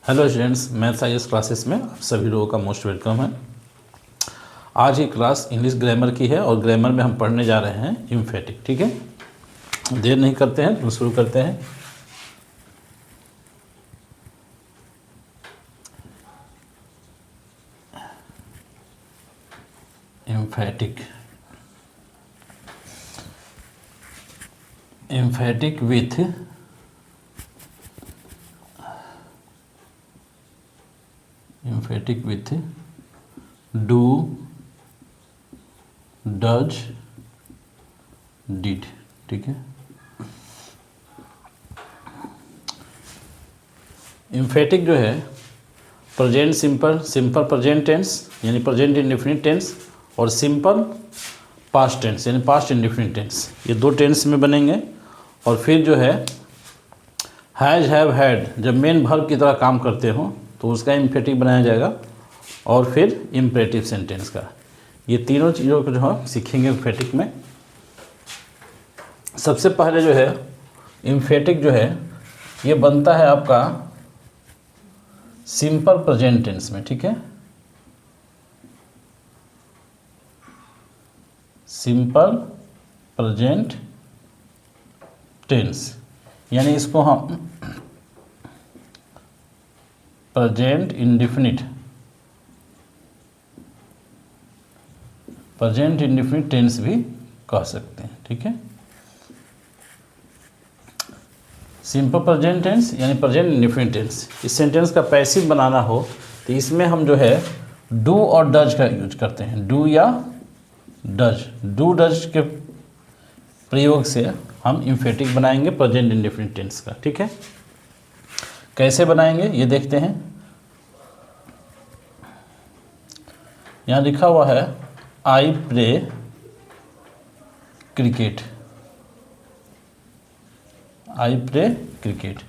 Hello students, maths IAS classes में आप सभी लोगों का मोस्ट वेलकम है। आज ये क्लास इंग्लिश ग्रामर की है और ग्रामर में हम पढ़ने जा रहे हैं एम्फेटिक। ठीक है, देर नहीं करते हैं तो शुरू करते हैं। Emphatic, emphatic with do, does, did. ठीक है, एम्फेटिक जो है present simple, simple present tense यानी प्रेजेंट इंडेफिनिट टेंस और सिंपल पास्ट टेंस यानी पास्ट इंडेफिनिट टेंस, ये दो टेंस में बनेंगे। और फिर जो है हैज़, हैव, हैड जब मेन वर्ब की तरह काम करते हो तो उसका एम्फेटिक बनाया जाएगा। और फिर इम्परेटिव सेंटेंस का, ये तीनों चीज़ों को जो हम सीखेंगे एम्फेटिक में। सबसे पहले जो है एम्फेटिक जो है ये बनता है आपका सिंपल प्रेजेंट टेंस में। ठीक है, सिंपल प्रेजेंट टेंस यानी इसको हम प्रेजेंट इंडेफिनिट टेंस भी कह सकते हैं। ठीक है, सिंपल प्रेजेंट टेंस यानी प्रेजेंट इंडेफिनिट टेंस। इस सेंटेंस का पैसिव बनाना हो तो इसमें हम जो है डू और डज का यूज करते हैं। डू या डज, डू डज के प्रयोग से हम एम्फेटिक बनाएंगे प्रेजेंट इंडेफिनिट टेंस का। ठीक है, कैसे बनाएंगे ये देखते हैं। यहाँ लिखा हुआ है I play cricket, I play cricket.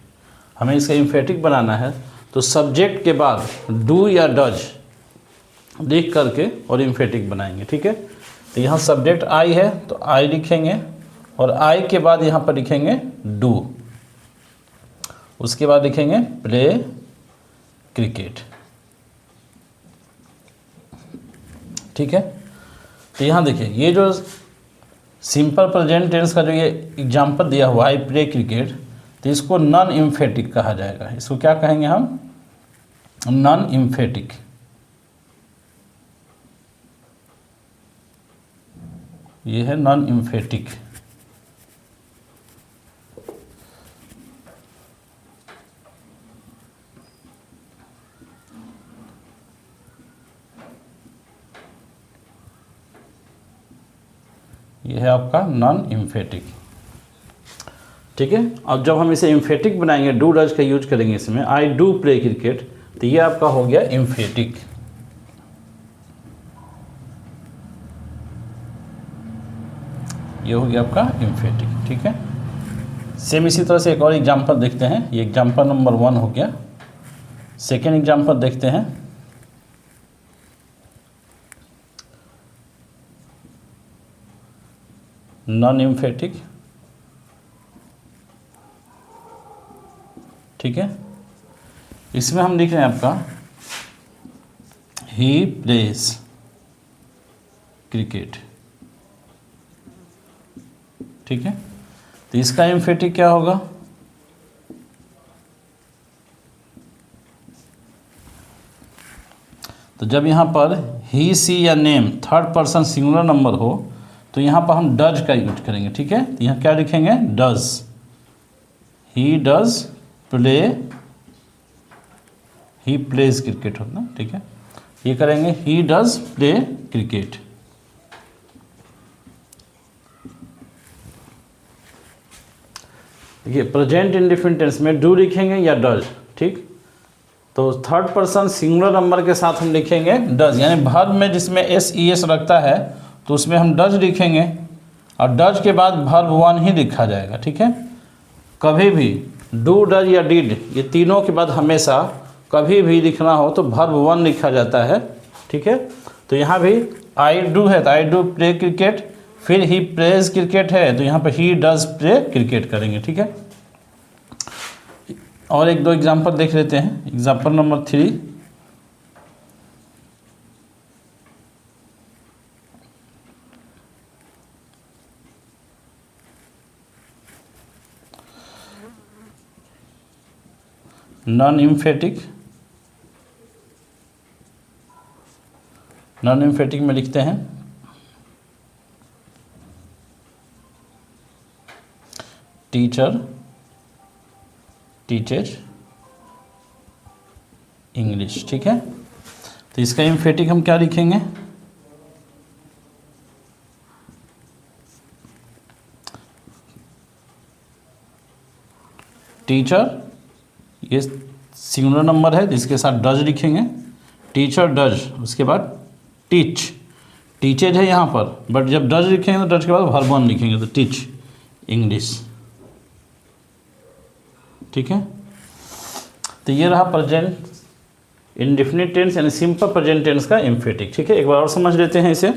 हमें इसका एम्फेटिक बनाना है तो सब्जेक्ट के बाद डू या डज लिख करके और एम्फेटिक बनाएंगे। ठीक है, तो यहाँ सब्जेक्ट आई है तो आई लिखेंगे और आई के बाद यहाँ पर लिखेंगे डू, उसके बाद लिखेंगे प्ले क्रिकेट। ठीक है, तो यहाँ देखिए ये जो सिंपल प्रेजेंट टेंस का जो ये एग्जाम्पल दिया हुआ आई प्ले क्रिकेट, तो इसको नॉन एम्फेटिक कहा जाएगा। इसको क्या कहेंगे हम? Non emphatic. ये है नॉन एम्फेटिक। ये है आपका नॉन एम्फेटिक। ठीक है, अब जब हम इसे एम्फेटिक बनाएंगे, डू डज का यूज करेंगे इसमें, आई डू प्ले क्रिकेट, तो ये आपका हो गया एम्फेटिक। ये हो गया आपका एम्फेटिक। ठीक है, सेम इसी तरह से एक और एग्जांपल देखते हैं। ये एग्जांपल नंबर 1 हो गया। सेकेंड एग्जांपल देखते हैं। Non emphatic. ठीक है, इसमें हम लिख रहे हैं आपका ही प्लेज क्रिकेट। ठीक है, तो इसका एम्फेटिक क्या होगा? तो जब यहाँ पर ही, सी या name third person singular number हो तो यहाँ पर हम डज का यूज करेंगे। ठीक है, तो यहाँ क्या लिखेंगे? Does, he does play, he plays cricket होता। ठीक है, ये करेंगे ही डज प्ले क्रिकेट। देखिए प्रेजेंट इंडेफिनिट टेंस में डू लिखेंगे या डज। ठीक, तो थर्ड पर्सन सिंगुलर नंबर के साथ हम लिखेंगे डज, यानी वर्ब में जिसमें एस ई एस लगता है तो उसमें हम डज लिखेंगे और डज के बाद वर्ब 1 ही लिखा जाएगा। ठीक है, कभी भी डू डज या डिड ये तीनों के बाद हमेशा कभी भी लिखना हो तो वर्ब 1 लिखा जाता है। ठीक है, तो यहाँ भी आई डू है तो आई डू प्ले क्रिकेट, फिर ही प्लेज क्रिकेट है तो यहाँ पर ही डज प्ले क्रिकेट करेंगे। ठीक है, और एक दो एग्जांपल देख लेते हैं। Example number 3, non emphatic. Non emphatic में लिखते हैं टीचर टीचेज इंग्लिश। ठीक है, तो इसका एम्फेटिक हम क्या लिखेंगे? टीचर, ये सिंगुलर नंबर है जिसके साथ डज लिखेंगे, टीचर डज, उसके बाद टीच, टीचेज है यहाँ पर, बट जब डज लिखेंगे तो डज के बाद वर्ब वन लिखेंगे, तो टीच इंग्लिश। ठीक है, तो ये रहा प्रेजेंट इंडेफिनिट टेंस यानी सिंपल प्रेजेंट टेंस का एम्फेटिक। ठीक है, एक बार और समझ लेते हैं इसे।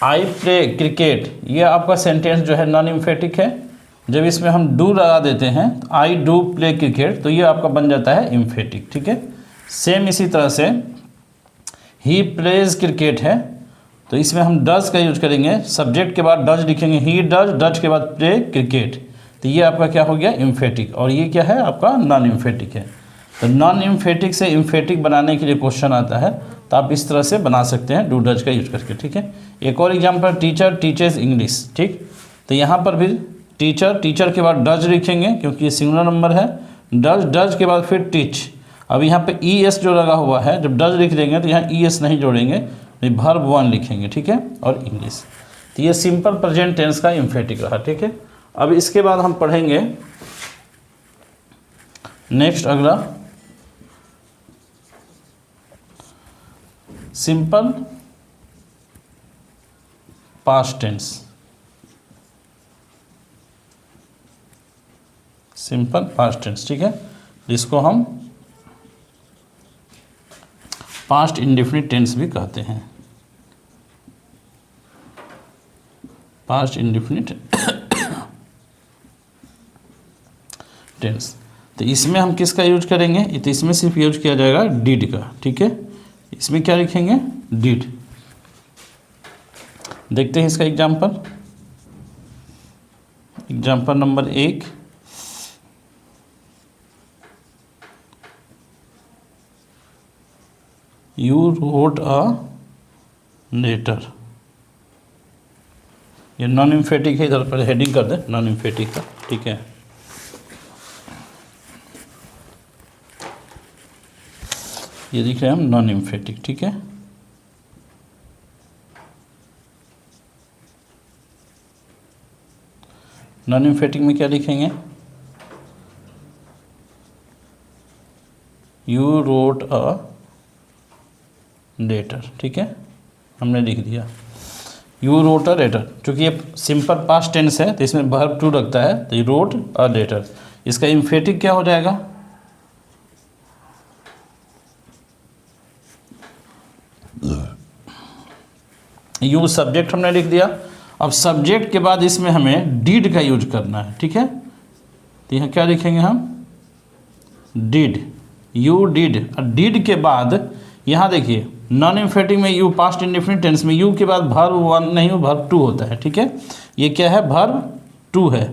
आई प्ले क्रिकेट, ये आपका सेंटेंस जो है नॉन एम्फेटिक है। जब इसमें हम डू लगा देते हैं, आई डू प्ले क्रिकेट, तो ये आपका बन जाता है एम्फेटिक। ठीक है, सेम इसी तरह से ही प्लेज क्रिकेट है, तो इसमें हम डज का यूज करेंगे, सब्जेक्ट के बाद डज लिखेंगे, ही डज, डज के बाद प्ले क्रिकेट, तो ये आपका क्या हो गया? एम्फेटिक। और ये क्या है? आपका नॉन एम्फेटिक है। तो नॉन एम्फेटिक से एम्फेटिक बनाने के लिए क्वेश्चन आता है, तो आप इस तरह से बना सकते हैं डू डज का यूज करके। ठीक है, एक और एग्जाम्पल, टीचर टीचेज इंग्लिश। ठीक, तो यहाँ पर भी टीचर, टीचर के बाद डज लिखेंगे क्योंकि ये सिंगुलर नंबर है, डज, डज के बाद फिर टीच। अब यहाँ पे ई एस जो लगा हुआ है, जब डज लिख देंगे तो यहाँ ई एस नहीं जोड़ेंगे, वर्ब वन लिखेंगे। ठीक है, और इंग्लिश। तो ये सिंपल प्रेजेंट टेंस का एम्फेटिक रहा। ठीक है, अब इसके बाद हम पढ़ेंगे नेक्स्ट अगला simple past tense. Simple past tense. ठीक है, जिसको हम पास्ट इंडेफिनिट टेंस भी कहते हैं, पास्ट इंडेफिनिट टेंस। तो इसमें हम किसका यूज करेंगे? तो इसमें सिर्फ यूज किया जाएगा डिड का। ठीक है, इसमें क्या लिखेंगे? डिड। देखते हैं इसका example. Example number 1, you wrote a letter. ये नॉन एम्फेटिक है, इधर पर हेडिंग कर दे नॉन एम्फेटिक का। ठीक है, ये दिख रहे हैं हम नॉन एम्फेटिक। ठीक है, नॉन एम्फेटिक में क्या लिखेंगे? You wrote a letter. ठीक है, हमने लिख दिया यू रोट अ लेटर। चूँकि ये सिंपल पास्ट टेंस है तो इसमें वर्ब टू लगता है, तो यू रोट अ लेटर। इसका एम्फेटिक क्या हो जाएगा? यू सब्जेक्ट हमने लिख दिया। अब सब्जेक्ट के बाद इसमें हमें डिड का यूज करना है। ठीक है, तो यहाँ क्या लिखेंगे हम? Did, you did. डिड के बाद यहाँ देखिए नॉन एम्फेटिक में यू, पास्ट इंडेफिनिट टेंस में यू के बाद वर्ब वन नहीं, वर्ब टू होता है। ठीक है, ये क्या है? वर्ब टू है।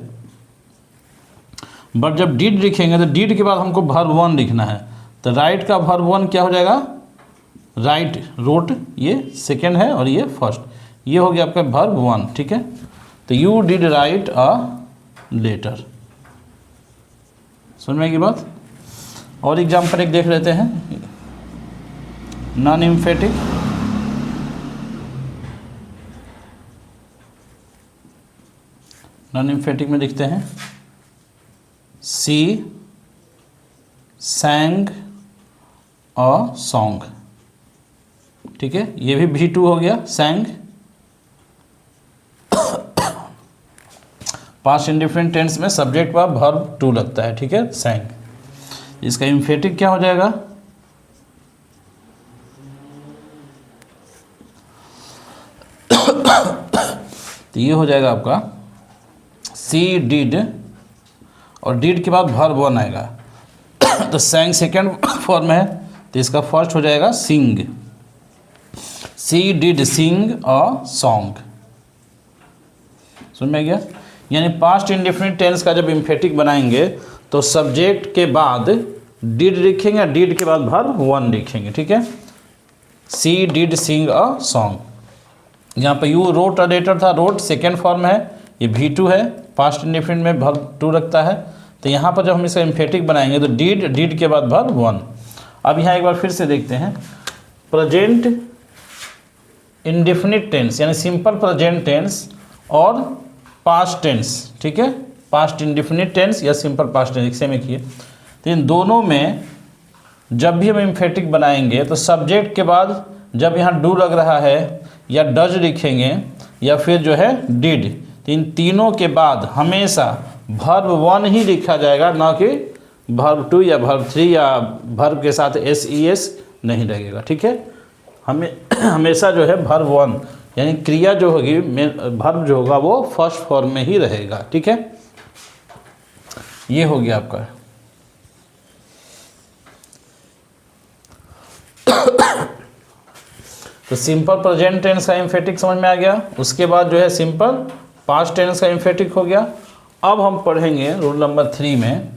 बट जब डिड लिखेंगे तो डिड के बाद हमको वर्ब वन लिखना है, तो राइट का वर्ब वन क्या हो जाएगा? राइट, रोट ये सेकेंड है और ये फर्स्ट, ये हो गया आपका वर्ब वन। ठीक है, तो you did write a letter. समझ में आएगी बात? और एग्जाम्पल एक देख लेते हैं, नॉन एम्फेटिक। नॉन एम्फेटिक में लिखते हैं सी सैंग अ सॉन्ग। ठीक है, ये भी V2 हो गया, सैंग। पास्ट इंडेफिनिट टेंस में सब्जेक्ट पर वर्ब टू लगता है। ठीक है, सैंग। इसका एम्फेटिक क्या हो जाएगा? तो ये हो जाएगा आपका सी डिड और डिड के बाद वर्ब वन आएगा तो सैंग सेकेंड फॉर्म है, तो इसका फर्स्ट हो जाएगा सिंग। सी डिड सिंग अ सॉन्ग। समझ में आ गया? यानी पास्ट इंडेफिनिट टेंस का जब इम्फेटिक बनाएंगे तो सब्जेक्ट के बाद डिड लिखेंगे, डिड के बाद वर्ब वन लिखेंगे। ठीक है, सी डिड सिंग अ सॉन्ग। यहाँ पे यू रोट अ लेटर था, रोट सेकेंड फॉर्म है, ये V2 है, पास्ट इंडेफिनिट में वर्ब टू रखता है। तो यहाँ पर जब हम इसका इम्फेटिक बनाएंगे तो डिड, डिड के बाद वर्ब वन। अब यहाँ एक बार फिर से देखते हैं, प्रेजेंट इंडेफिनिट टेंस यानी सिंपल प्रेजेंट टेंस और पास्ट टेंस। ठीक है, पास्ट इंडेफिनिट टेंस या सिंपल पास्ट टेंस सेम एक ही है। तो इन दोनों में जब भी हम इम्फेटिक बनाएंगे तो सब्जेक्ट के बाद जब यहाँ डू लग रहा है या डज लिखेंगे या फिर जो है डिड, तो इन तीनों के बाद हमेशा वर्ब वन ही लिखा जाएगा, ना कि वर्ब टू या वर्ब थ्री या वर्ब के साथ SES नहीं लगेगा। ठीक है, हमें हमेशा जो है वर्ब वन यानी क्रिया जो होगी, वर्ब जो होगा वो फर्स्ट फॉर्म में ही रहेगा। ठीक है, ये हो गया आपका। तो सिंपल प्रेजेंट टेंस का इम्फेटिक समझ में आ गया। उसके बाद जो है सिंपल पास्ट टेंस का इम्फेटिक हो गया। अब हम पढ़ेंगे रूल नंबर 3 में,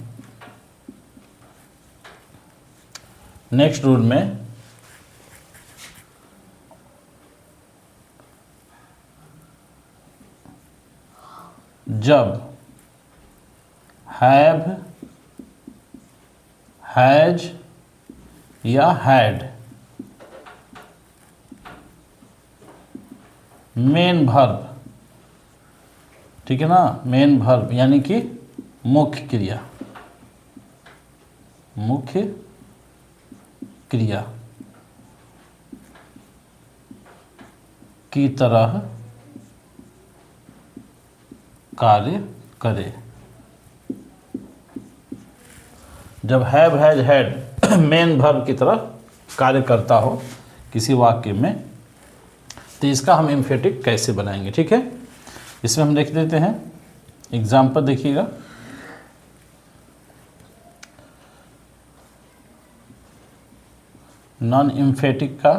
नेक्स्ट रूल में जब हैव, हैज या हैड मेन वर्ब, ठीक है ना, मेन वर्ब यानी कि मुख्य क्रिया, मुख्य क्रिया की तरह कार्य करे। जब have, has, had main verb की तरह कार्य करता हो किसी वाक्य में, तो इसका हम इम्फेटिक कैसे बनाएंगे। ठीक है, इसमें हम लिख देते हैं, एग्जाम्पल देखिएगा। नॉन इम्फेटिक का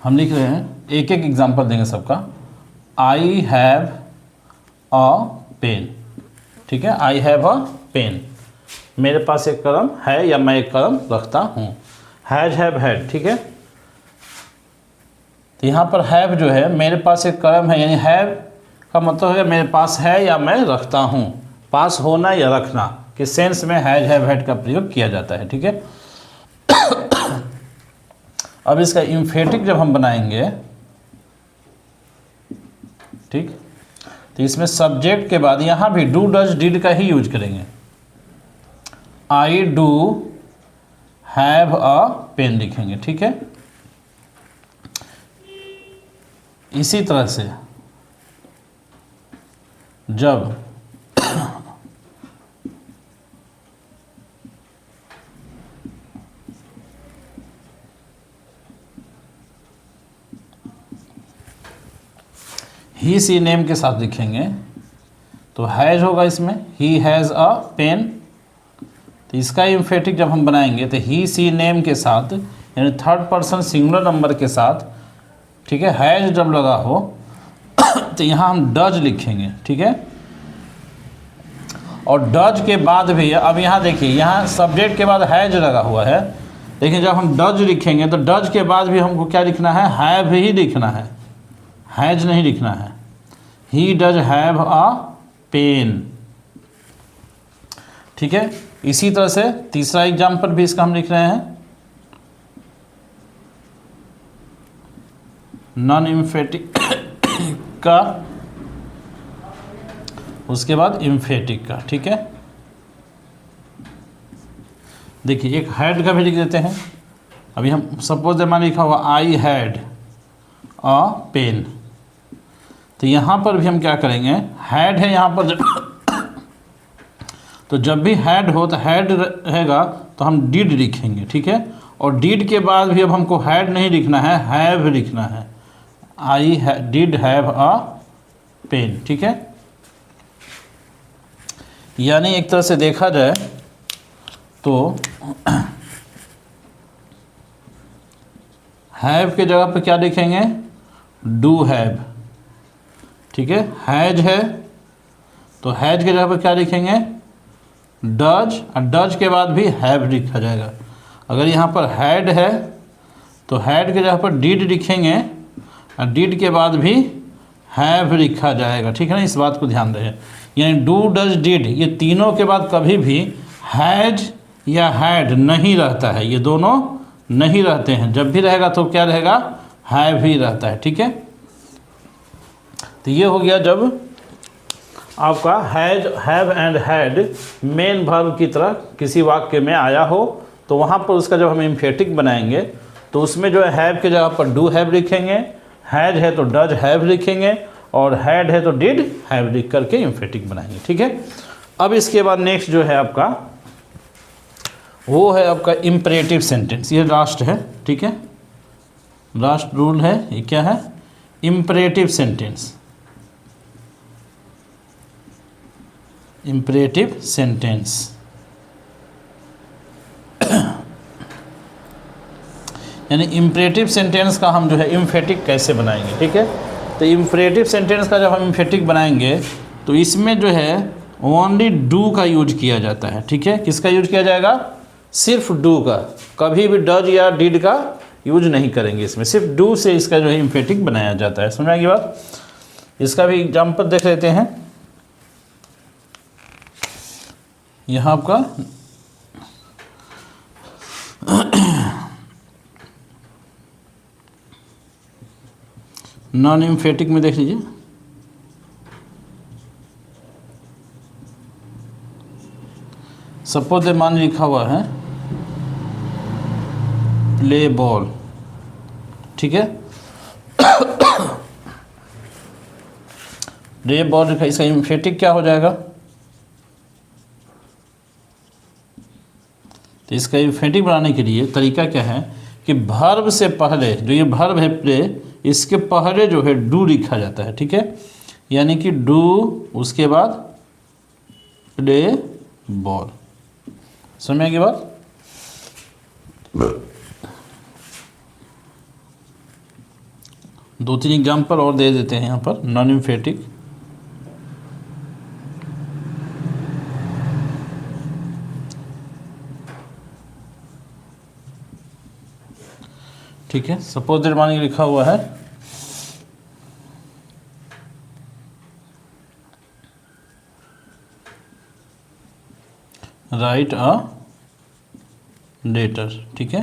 हम लिख रहे हैं, एक एक एग्जाम्पल देंगे सबका। I have a pen. ठीक है, आई हैव अ पेन, मेरे पास एक कलम है या मैं एक कलम रखता हूँ। Has, have, had. ठीक है, तो यहाँ पर हैव जो है मेरे पास एक कलम है, यानी हैव का मतलब है मेरे पास है या मैं रखता हूँ। पास होना या रखना के सेंस में हैज, हैव, हैड का प्रयोग किया जाता है। ठीक है, अब इसका इम्फेटिक जब हम बनाएंगे, ठीक, तो इसमें सब्जेक्ट के बाद यहाँ भी डू, डज, डिड का ही यूज करेंगे। I do have a pen लिखेंगे। ठीक है, इसी तरह से जब ही सी नेम के साथ लिखेंगे तो हैज होगा इसमें, ही हैज़ अ पेन। तो इसका इम्फेटिक जब हम बनाएंगे तो ही सी नेम के साथ यानी थर्ड पर्सन सिंगुलर नंबर के साथ, ठीक है, हैज जब लगा हो तो यहाँ हम डज लिखेंगे। ठीक है, और डज के बाद भी, अब यहाँ देखिए, यहाँ सब्जेक्ट के बाद हैज लगा हुआ है, लेकिन जब हम डज लिखेंगे तो डज के बाद भी हमको क्या लिखना है, हैव ही लिखना है, हैज नहीं लिखना है। He does have a pen. ठीक है, इसी तरह से तीसरा एग्जाम्पल भी इसका हम लिख रहे हैं, नॉन इम्फेटिक का, उसके बाद इम्फेटिक का। ठीक है, देखिए एक हैड का भी लिख देते हैं। अभी हम सपोज मान लिखा हुआ आई हैड अ पेन, तो यहाँ पर भी हम क्या करेंगे, हैड है यहाँ पर तो जब भी हैड हो तो हैड रहेगा तो हम डिड लिखेंगे। ठीक है, और डिड के बाद भी अब हमको हैड नहीं लिखना है, हैव लिखना है। I did have a pen, ठीक है। यानी एक तरह से देखा जाए तो हैव के जगह पे क्या लिखेंगे, डू हैव, ठीक है। हैज है तो हैज के जगह पे क्या लिखेंगे, डज, और डज के बाद भी हैव लिखा जाएगा। अगर यहाँ पर हैड है तो हैड के जगह पर डिड लिखेंगे और डिड के बाद भी हैव लिखा जाएगा, ठीक है ना। इस बात को ध्यान रहे, यानी डू डज डिड ये तीनों के बाद कभी भी हैज या हैड नहीं रहता है, ये दोनों नहीं रहते हैं। जब भी रहेगा तो क्या रहेगा, हैव ही रहता है, ठीक है। तो ये हो गया जब आपका has, have and had main verb की तरह किसी वाक्य में आया हो, तो वहाँ पर उसका जब हम एम्फेटिक बनाएंगे तो उसमें जो है हैव के जगह पर डू हैव लिखेंगे, हैज है तो डज हैव लिखेंगे, और हैड है तो डिड हैव लिख करके एम्फेटिक बनाएंगे, ठीक है। अब इसके बाद नेक्स्ट जो है आपका वो है आपका इम्परेटिव सेंटेंस। ये लास्ट है, ठीक है, लास्ट रूल है। ये क्या है, इम्परेटिव सेंटेंस। इम्परेटिव सेंटेंस यानी इम्परेटिव सेंटेंस का हम जो है इम्फेटिक कैसे बनाएंगे, ठीक है। तो इम्परेटिव सेंटेंस का जब हम इम्फेटिक बनाएंगे तो इसमें जो है ओनली डू का यूज किया जाता है, ठीक है। किसका यूज किया जाएगा, सिर्फ डू का, कभी भी डज या डिड का यूज नहीं करेंगे इसमें, सिर्फ डू से इसका जो है इम्फेटिक बनाया जाता है। समझ आएगी बात। इसका भी एग्जाम्पल देख लेते हैं। यहाँ आपका नॉन इम्फेटिक में देख लीजिए, सपोज मान लिखा हुआ है प्ले बॉल, ठीक है। प्ले बॉल लिखा, इसका इम्फेटिक क्या हो जाएगा, तो इसका इम्फेटिक बनाने के लिए तरीका क्या है कि वर्ब से पहले जो ये वर्ब है प्ले, इसके पहले जो है डू लिखा जाता है, ठीक है। यानी कि डू, उसके बाद प्ले बॉल। समझ आएगी बात। दो तीन एग्जाम्पल और दे देते हैं यहाँ पर नॉन इम्फेटिक। ठीक है, सपोज दैट मान लिखा हुआ है राइट अ लेटर, ठीक है,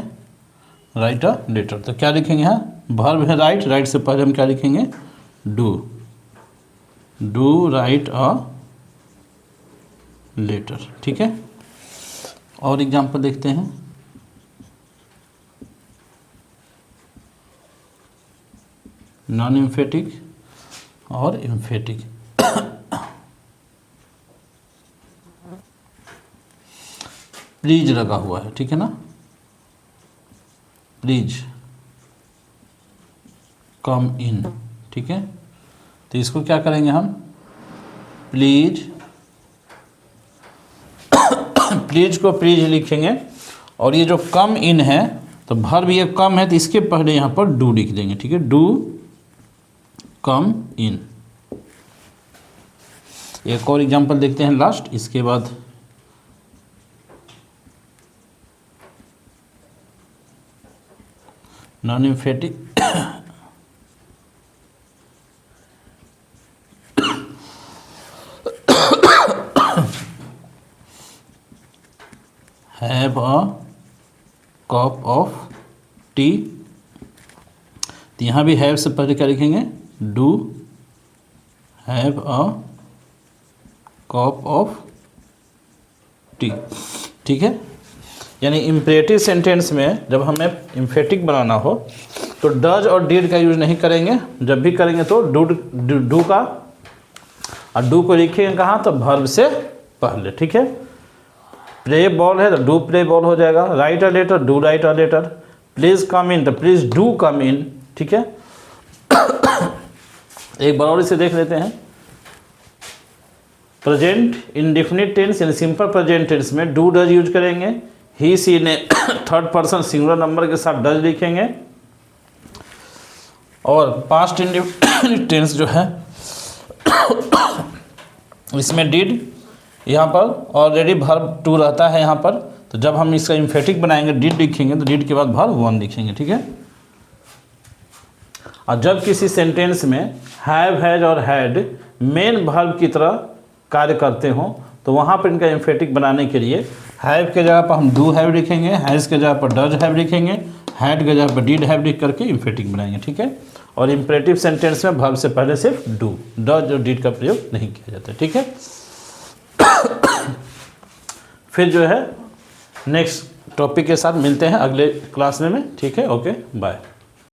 राइट अ लेटर। तो क्या लिखेंगे यहाँ, वर्ब है राइट, राइट से पहले हम क्या लिखेंगे, do, do write a letter, ठीक है। और एग्जाम्पल देखते हैं। नॉन इम्फेटिक और इम्फेटिक। प्लीज लगा हुआ है, ठीक है ना, प्लीज कम इन, ठीक है। तो इसको क्या करेंगे हम, प्लीज, प्लीज को प्लीज लिखेंगे, और ये जो कम इन है तो वर्ब ये कम है तो इसके पहले यहाँ पर डू लिख देंगे, ठीक है, डू कम इन। एक और एग्जांपल देखते हैं लास्ट, इसके बाद non emphatic. Have a cup of T, तो यहाँ भी हैव से पहले क्या लिखेंगे, do have a cup of T, ठीक है। यानी इम्परेटिव सेंटेंस में जब हमें इम्फेटिक बनाना हो तो डज और डिड का यूज नहीं करेंगे, जब भी करेंगे तो डू का, और डू को लिखेंगे कहाँ, तो वर्ब से पहले, ठीक है। प्ले बॉल है तो डू प्ले बॉल हो जाएगा, write a letter, do write a letter, please come in तो प्लीज़ डू कम इन, ठीक है। एक बार और इसे देख लेते हैं। प्रेजेंट इंडेफिनिट टेंस यानी सिंपल प्रेजेंट टेंस में डू डज यूज करेंगे। ही सी ने थर्ड पर्सन सिंगुलर नंबर के साथ डज लिखेंगे। और पास्ट इंडेफिनिट टेंस जो है इसमें डिड, यहाँ पर ऑलरेडी वर्ब टू रहता है यहाँ पर, तो जब हम इसका इम्फेटिक बनाएंगे डिड लिखेंगे तो डिड के बाद वर्ब वन लिखेंगे, ठीक है। और जब किसी सेंटेंस में हैव, हैज और हैड मेन वर्ब की तरह कार्य करते हों तो वहाँ पर इनका इम्फेटिक बनाने के लिए हैव के जगह पर हम डू हैव लिखेंगे, हैज़ के जगह पर डज हैव लिखेंगे, हैड के जगह पर डिड हैव लिख करके इम्फेटिक बनाएंगे, ठीक है। और इम्परेटिव सेंटेंस में वर्ब से पहले सिर्फ डू, डज और डिड का प्रयोग नहीं किया जाता, ठीक है। फिर जो है नेक्स्ट टॉपिक के साथ मिलते हैं अगले क्लास में, ठीक है। Okay, bye.